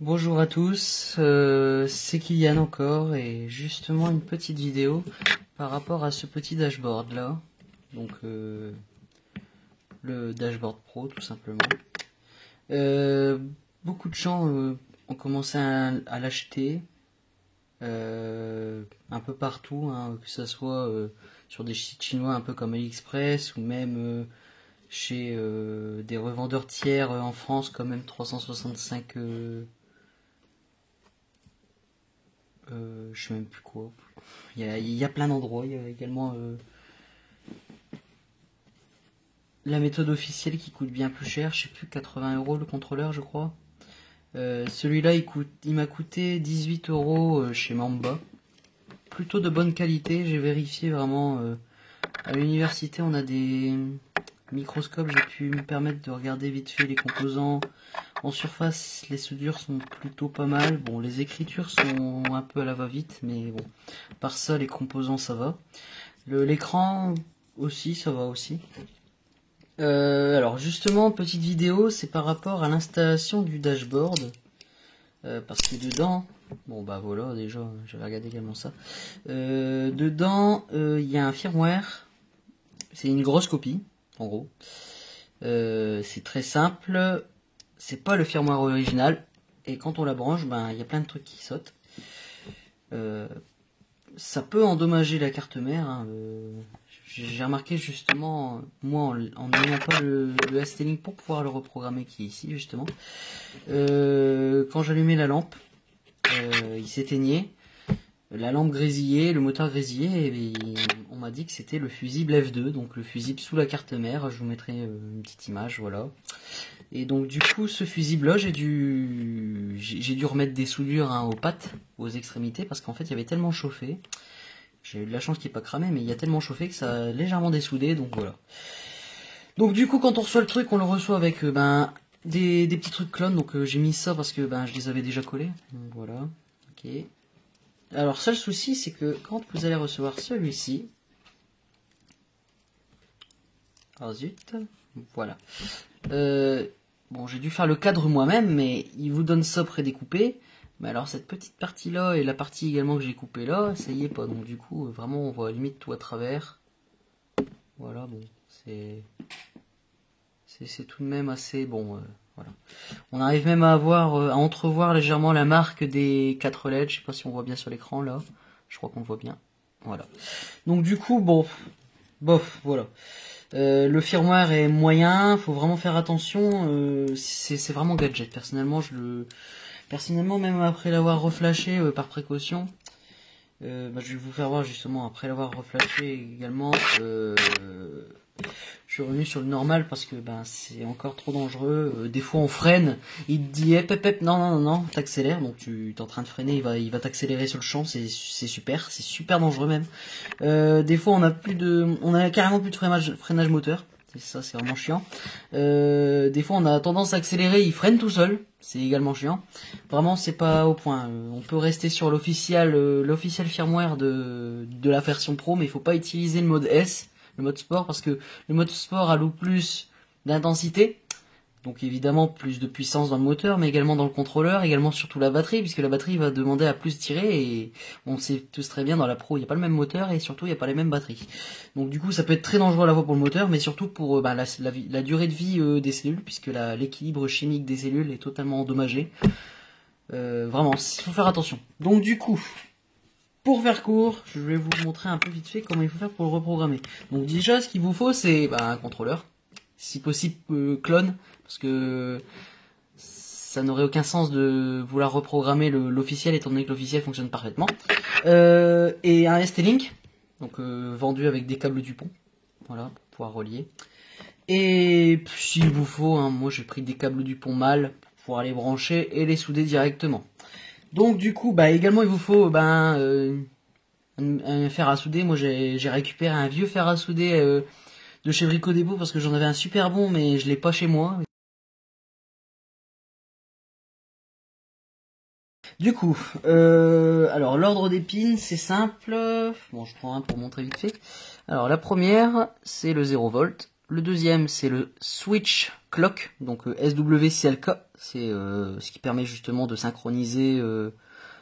Bonjour à tous, c'est Kylian encore et justement une petite vidéo par rapport à ce petit dashboard là, donc le dashboard pro tout simplement. Beaucoup de gens ont commencé à l'acheter un peu partout, hein, que ce soit sur des sites chinois un peu comme AliExpress ou même chez des revendeurs tiers en France comme M365. Je sais même plus quoi. Il y a plein d'endroits. Il y a également la méthode officielle qui coûte bien plus cher. Je sais plus, 80 € le contrôleur, je crois. Celui-là, il m'a coûté 18 € chez Mamba. Plutôt de bonne qualité. J'ai vérifié vraiment. À l'université, on a des microscopes. J'ai pu me permettre de regarder vite fait les composants. En surface, les soudures sont plutôt pas mal. Bon, les écritures sont un peu à la va-vite, mais bon, par ça, les composants, ça va. L'écran aussi, ça va aussi. Alors justement, petite vidéo, c'est par rapport à l'installation du dashboard. Parce que dedans, bon bah voilà, déjà, j'avais regardé également ça. Dedans, il y a un firmware. C'est une grosse copie, en gros. C'est très simple. C'est pas le firmware original. Et quand on la branche, ben il y a plein de trucs qui sautent. Ça peut endommager la carte mère. Hein. J'ai remarqué justement, moi en n'ayant pas le ST-Link pour pouvoir le reprogrammer qui est ici justement. Quand j'allumais la lampe, il s'éteignait. La lampe grésillait, le moteur grésillait et on m'a dit que c'était le fusible F2, donc le fusible sous la carte mère. Je vous mettrai une petite image, voilà. Et donc du coup, ce fusible-là, j'ai dû remettre des soudures aux pattes, aux extrémités, parce qu'en fait, il y avait tellement chauffé. J'ai eu de la chance qu'il n'ait pas cramé, mais il y a tellement chauffé que ça a légèrement dessoudé, donc voilà. Donc du coup, quand on reçoit le truc, on le reçoit avec des petits trucs clones. Donc j'ai mis ça parce que je les avais déjà collés. Donc voilà. Ok. Alors seul souci, c'est que quand vous allez recevoir celui-ci, ah zut, voilà. Bon, j'ai dû faire le cadre moi-même, mais il vous donne ça prédécoupé. Mais alors cette petite partie là et la partie également que j'ai coupée là, ça y est pas. Donc du coup, vraiment, on voit limite tout à travers. Voilà, bon, c'est tout de même assez bon. Voilà. On arrive même à entrevoir légèrement la marque des 4 LED. Je sais pas si on voit bien sur l'écran là. Je crois qu'on le voit bien. Voilà. Donc du coup, bon, bof, voilà. Le firmware est moyen, faut vraiment faire attention. C'est vraiment gadget. Personnellement, même après l'avoir reflashé par précaution, je vais vous faire voir justement après l'avoir reflashé également. Je suis revenu sur le normal parce que c'est encore trop dangereux. Des fois on freine, il te dit non, t'accélères, donc tu es en train de freiner, il va t'accélérer sur le champ, c'est super dangereux même. Des fois on a carrément plus de freinage moteur, ça c'est vraiment chiant. Des fois on a tendance à accélérer, il freine tout seul, c'est également chiant. Vraiment c'est pas au point. On peut rester sur l'officiel firmware de la version pro, mais il faut pas utiliser le mode S. Le mode sport, parce que le mode sport alloue plus d'intensité, donc évidemment plus de puissance dans le moteur, mais également dans le contrôleur, également surtout la batterie, puisque la batterie va demander à plus tirer, et on sait tous très bien dans la pro il n'y a pas le même moteur, et surtout il n'y a pas les mêmes batteries. Donc du coup ça peut être très dangereux à la fois pour le moteur, mais surtout pour la durée de vie des cellules, puisque l'équilibre chimique des cellules est totalement endommagé. Vraiment, il faut faire attention. Donc du coup, pour faire court, je vais vous montrer un peu vite fait comment il faut faire pour le reprogrammer. Donc déjà, ce qu'il vous faut, c'est un contrôleur. Si possible, clone, parce que ça n'aurait aucun sens de vouloir reprogrammer l'officiel, étant donné que l'officiel fonctionne parfaitement. Et un ST-Link, donc vendu avec des câbles Dupont, voilà, pour pouvoir relier. Et s'il vous faut, moi j'ai pris des câbles Dupont mâles pour pouvoir les brancher et les souder directement. Donc du coup, également il vous faut un fer à souder. Moi j'ai récupéré un vieux fer à souder de chez Brico Dépôt parce que j'en avais un super bon, mais je l'ai pas chez moi. Du coup, alors l'ordre des pins c'est simple. Bon, je prends un pour montrer vite fait. Alors la première c'est le 0 volt. Le deuxième c'est le switch clock, donc SWCLK, c'est ce qui permet justement de synchroniser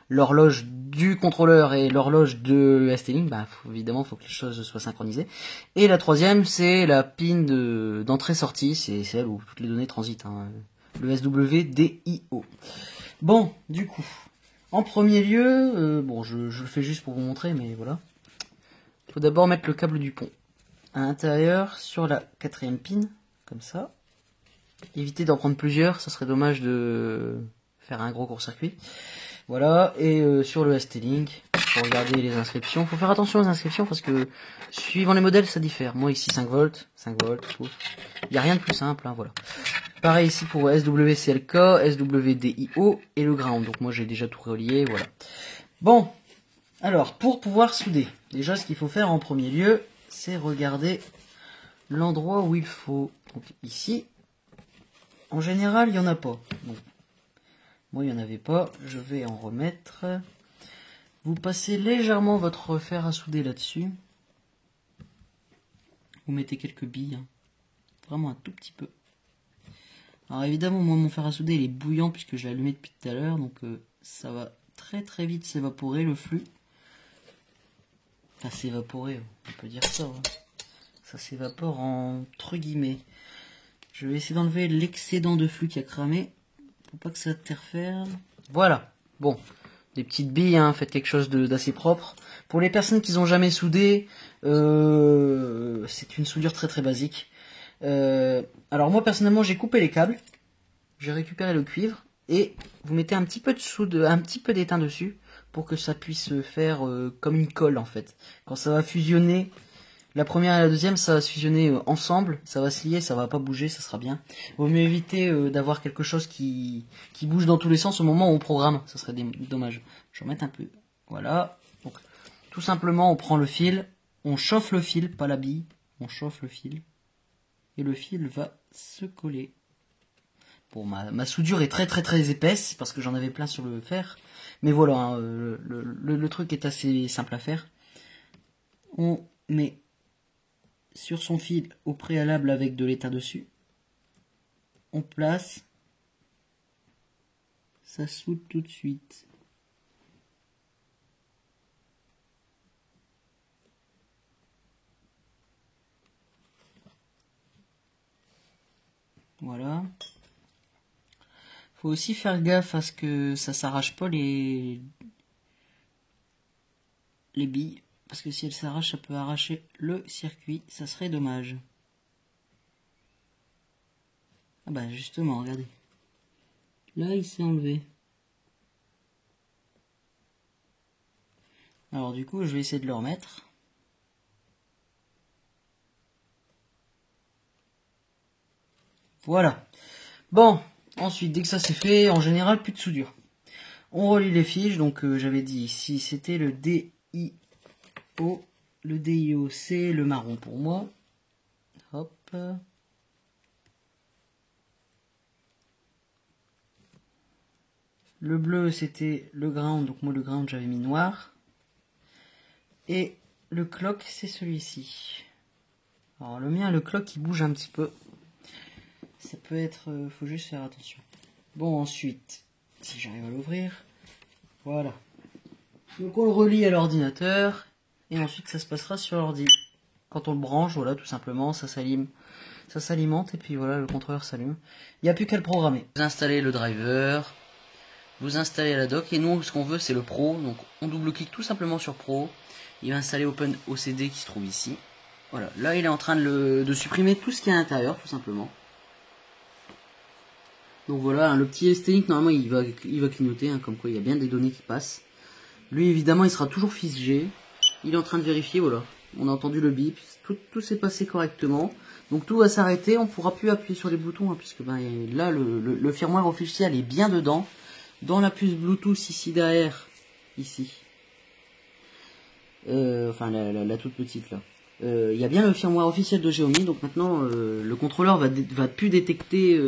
l'horloge du contrôleur et l'horloge de ST-Link. Bah, évidemment, il faut que les choses soient synchronisées. Et la troisième, c'est la pin d'entrée-sortie, c'est celle où toutes les données transitent, hein, le SWDIO. Bon, du coup, en premier lieu, bon, je le fais juste pour vous montrer, mais voilà. Il faut d'abord mettre le câble du pont à l'intérieur sur la 4e pin, comme ça. Évitez d'en prendre plusieurs, ça serait dommage de faire un gros court-circuit. Voilà, et sur le ST-Link, pour regarder les inscriptions, il faut faire attention aux inscriptions parce que suivant les modèles ça diffère. Moi ici 5 volts, tout. Il n'y a rien de plus simple, hein, voilà. Pareil ici pour SWCLK, SWDIO et le ground, donc moi j'ai déjà tout relié, voilà. Bon, alors pour pouvoir souder, déjà ce qu'il faut faire en premier lieu, c'est regarder l'endroit où il faut. Donc ici, en général, il n'y en a pas. Donc, moi, il n'y en avait pas. Je vais en remettre. Vous passez légèrement votre fer à souder là-dessus. Vous mettez quelques billes. Hein. Vraiment un tout petit peu. Alors évidemment, moi, mon fer à souder, il est bouillant puisque je l'ai allumé depuis tout à l'heure. Donc, ça va très très vite s'évaporer, le flux. Enfin, s'évaporer, on peut dire ça. Hein. Ça s'évapore entre guillemets. Je vais essayer d'enlever l'excédent de flux qui a cramé. Pour pas que ça interfère. Voilà. Bon. Des petites billes, hein. Faites quelque chose d'assez propre. Pour les personnes qui n'ont jamais soudé, c'est une soudure très très basique. Alors moi personnellement j'ai coupé les câbles. J'ai récupéré le cuivre. Et vous mettez un petit peu de soude, un petit peu d'étain dessus. Pour que ça puisse faire comme une colle en fait. Quand ça va fusionner. La première et la deuxième, ça va se fusionner ensemble, ça va se lier, ça va pas bouger, ça sera bien. Vaut mieux éviter d'avoir quelque chose qui bouge dans tous les sens au moment où on programme, ça serait dommage. Je vais remettre un peu, voilà. Donc, tout simplement, on prend le fil, on chauffe le fil, pas la bille, on chauffe le fil, et le fil va se coller. Bon, ma soudure est très très très épaisse, parce que j'en avais plein sur le fer, mais voilà, hein, le truc est assez simple à faire. On met sur son fil au préalable avec de l'étain dessus. On place. Ça soude tout de suite. Voilà. Faut aussi faire gaffe à ce que ça s'arrache pas les billes. Parce que si elles s'arrachent, ça peut arracher le circuit. Ça serait dommage. Ah bah justement, regardez. Là, il s'est enlevé. Alors du coup, je vais essayer de le remettre. Voilà. Bon, ensuite, dès que ça c'est fait, en général, plus de soudure. On relie les fiches. Donc j'avais dit ici, c'était le DIO. Le DIO, c'est le marron pour moi. Hop. Le bleu, c'était le ground. Donc moi, le ground, j'avais mis noir. Et le clock, c'est celui-ci. Alors le mien, le clock, il bouge un petit peu. Ça peut être... faut juste faire attention. Bon, ensuite, si j'arrive à l'ouvrir. Voilà. Donc on le relie à l'ordinateur. Et ensuite, ça se passera sur l'ordi. Quand on le branche, voilà, tout simplement, ça s'alimente. Et puis voilà, le contrôleur s'allume. Il n'y a plus qu'à le programmer. Vous installez le driver. Vous installez la dock. Et nous, ce qu'on veut, c'est le Pro. Donc on double-clique tout simplement sur Pro. Il va installer OpenOCD qui se trouve ici. Voilà, là il est en train de supprimer tout ce qui est à l'intérieur, tout simplement. Donc voilà, hein, le petit ST-Link, normalement il va clignoter, hein, comme quoi il y a bien des données qui passent. Lui évidemment il sera toujours figé. Il est en train de vérifier, voilà. On a entendu le bip, tout s'est passé correctement. Donc tout va s'arrêter, on ne pourra plus appuyer sur les boutons, hein, puisque ben, là le firmware officiel est bien dedans. Dans la puce Bluetooth ici derrière, ici. Enfin la toute petite là. Il y a bien le firmware officiel de Xiaomi, donc maintenant le contrôleur va plus détecter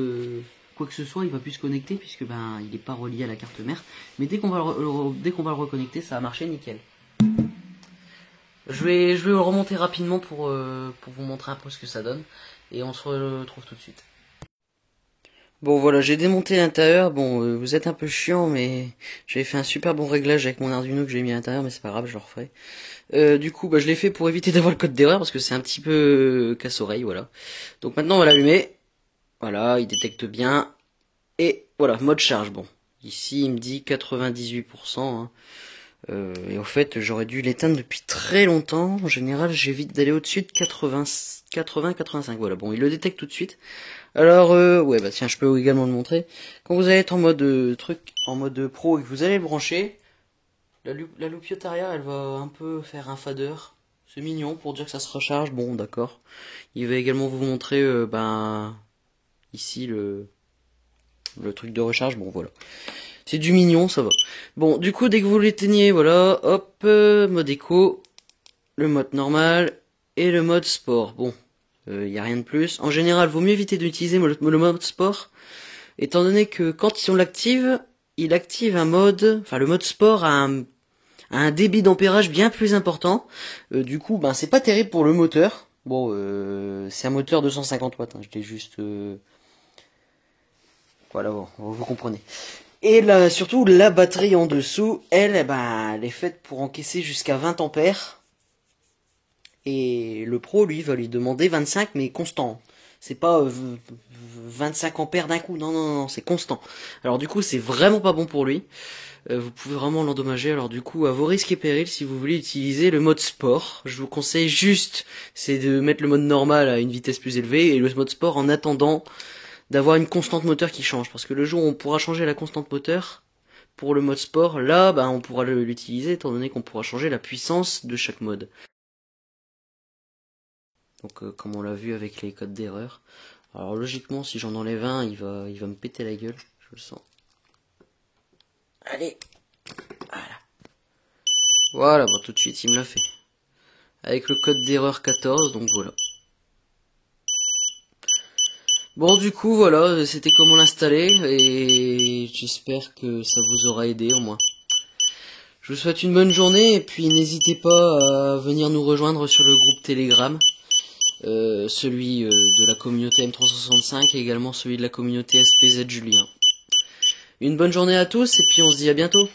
quoi que ce soit, il va plus se connecter puisque ben il n'est pas relié à la carte mère. Mais dès qu'on va le reconnecter, ça va marcher nickel. Je vais le remonter rapidement pour vous montrer un peu ce que ça donne et on se retrouve tout de suite. Bon voilà, j'ai démonté l'intérieur. Bon, vous êtes un peu chiant, mais j'avais fait un super bon réglage avec mon Arduino que j'ai mis à l'intérieur, mais c'est pas grave, je le referai. Du coup, bah, je l'ai fait pour éviter d'avoir le code d'erreur, parce que c'est un petit peu casse-oreille, voilà. Donc maintenant, on va l'allumer. Voilà, il détecte bien. Et voilà, mode charge, bon. Ici, il me dit 98%. Hein. Et au fait, j'aurais dû l'éteindre depuis très longtemps. En général, j'évite d'aller au-dessus de 80-85. Voilà, bon, il le détecte tout de suite. Alors, ouais, bah tiens, je peux également le montrer. Quand vous allez être en mode en mode pro et que vous allez le brancher, la loupiote arrière, elle va un peu faire un fader. C'est mignon pour dire que ça se recharge. Bon, d'accord. Il va également vous montrer, ben, ici le truc de recharge. Bon, voilà. C'est du mignon, ça va. Bon, du coup, dès que vous l'éteignez, voilà, hop, mode éco, le mode normal et le mode sport. Bon, y a rien de plus. En général, vaut mieux éviter d'utiliser le mode sport, étant donné que quand on l'active, il active un mode, enfin le mode sport a un débit d'ampérage bien plus important. Du coup, ben c'est pas terrible pour le moteur. Bon, c'est un moteur 250 watts. Hein, je l'ai juste, voilà, bon, vous comprenez. Et là, surtout la batterie en dessous, elle, eh ben, elle est faite pour encaisser jusqu'à 20 ampères. Et le pro, lui, va lui demander 25, mais constant. C'est pas 25 ampères d'un coup, non, non, non, c'est constant. Alors du coup, c'est vraiment pas bon pour lui. Vous pouvez vraiment l'endommager. Alors du coup, à vos risques et périls, si vous voulez utiliser le mode sport, je vous conseille juste, c'est de mettre le mode normal à une vitesse plus élevée et le mode sport en attendant d'avoir une constante moteur qui change. Parce que le jour où on pourra changer la constante moteur, pour le mode sport, là, bah, on pourra l'utiliser étant donné qu'on pourra changer la puissance de chaque mode. Donc comme on l'a vu avec les codes d'erreur. Alors logiquement si j'en enlève un il va me péter la gueule, je le sens. Allez, voilà. Voilà, bon tout de suite il me l'a fait. Avec le code d'erreur 14, donc voilà. Bon du coup voilà, c'était comment l'installer et j'espère que ça vous aura aidé au moins. Je vous souhaite une bonne journée et puis n'hésitez pas à venir nous rejoindre sur le groupe Telegram. Celui de la communauté M365 et également celui de la communauté SPZ Julien. Une bonne journée à tous et puis on se dit à bientôt.